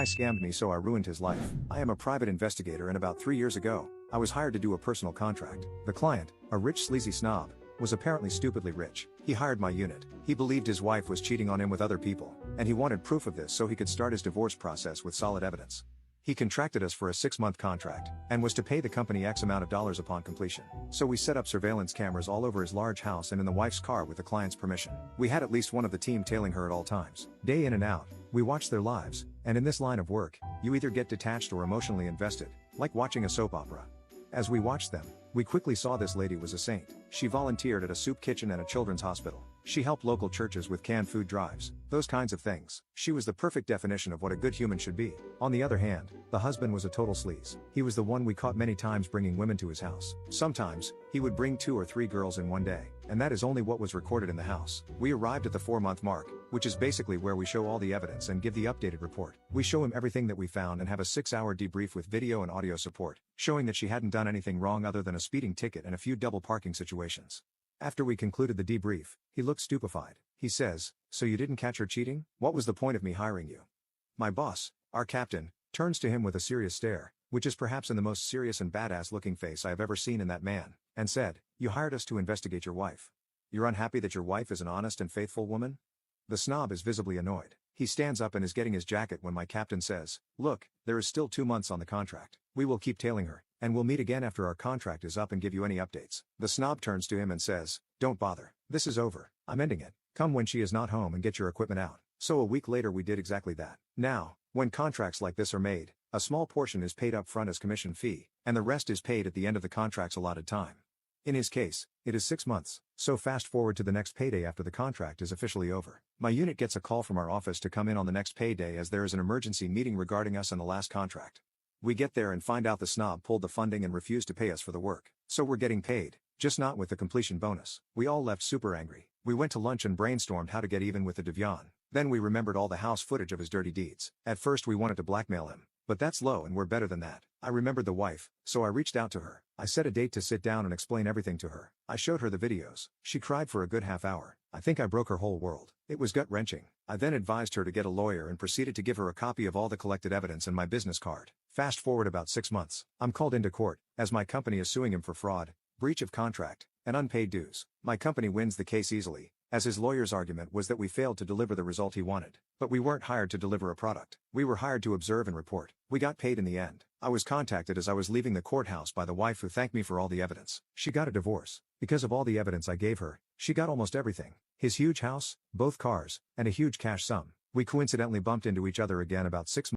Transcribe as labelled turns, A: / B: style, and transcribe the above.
A: guy scammed me, so I ruined his life. I am a private investigator, and about 3 years ago, I was hired to do a personal contract. The client, a rich sleazy snob, was apparently stupidly rich. He hired my unit. He believed his wife was cheating on him with other people, and he wanted proof of this so he could start his divorce process with solid evidence. He contracted us for a 6-month contract, and was to pay the company X amount of dollars upon completion. So we set up surveillance cameras all over his large house and in the wife's car with the client's permission. We had at least one of the team tailing her at all times. Day in and out, we watched their lives, and in this line of work, you either get detached or emotionally invested, like watching a soap opera. As we watched them, we quickly saw this lady was a saint. She volunteered at a soup kitchen and a children's hospital. She helped local churches with canned food drives, those kinds of things. She was the perfect definition of what a good human should be. On the other hand, the husband was a total sleaze. He was the one we caught many times bringing women to his house. Sometimes, he would bring 2 or 3 girls in one day, and that is only what was recorded in the house. We arrived at the 4-month mark, which is basically where we show all the evidence and give the updated report. We show him everything that we found and have a 6-hour debrief with video and audio support, showing that she hadn't done anything wrong other than a speeding ticket and a few double parking situations. After we concluded the debrief, he looked stupefied. He says, "So you didn't catch her cheating? What was the point of me hiring you?" My boss, our captain, turns to him with a serious stare, which is perhaps in the most serious and badass looking face I have ever seen in that man, and said, "You hired us to investigate your wife. You're unhappy that your wife is an honest and faithful woman?" The snob is visibly annoyed. He stands up and is getting his jacket when my captain says, "Look, there is still 2 months on the contract. We will keep tailing her, and we'll meet again after our contract is up and give you any updates." The snob turns to him and says, "Don't bother. This is over. I'm ending it. Come when she is not home and get your equipment out." So a week later we did exactly that. Now, when contracts like this are made, a small portion is paid up front as commission fee, and the rest is paid at the end of the contract's allotted time. In his case, it is 6 months, so fast forward to the next payday after the contract is officially over. My unit gets a call from our office to come in on the next payday as there is an emergency meeting regarding us and the last contract. We get there and find out the snob pulled the funding and refused to pay us for the work. So we're getting paid, just not with the completion bonus. We all left super angry. We went to lunch and brainstormed how to get even with the Devian. Then we remembered all the house footage of his dirty deeds. At first we wanted to blackmail him, but that's low and we're better than that. I remembered the wife, so I reached out to her. I set a date to sit down and explain everything to her. I showed her the videos. She cried for a good half hour. I think I broke her whole world. It was gut-wrenching. I then advised her to get a lawyer and proceeded to give her a copy of all the collected evidence and my business card. Fast forward about 6 months. I'm called into court, as my company is suing him for fraud, breach of contract, and unpaid dues. My company wins the case easily, as his lawyer's argument was that we failed to deliver the result he wanted. But we weren't hired to deliver a product. We were hired to observe and report. We got paid in the end. I was contacted as I was leaving the courthouse by the wife who thanked me for all the evidence. She got a divorce. Because of all the evidence I gave her, she got almost everything. His huge house, both cars, and a huge cash sum. We coincidentally bumped into each other again about 6 months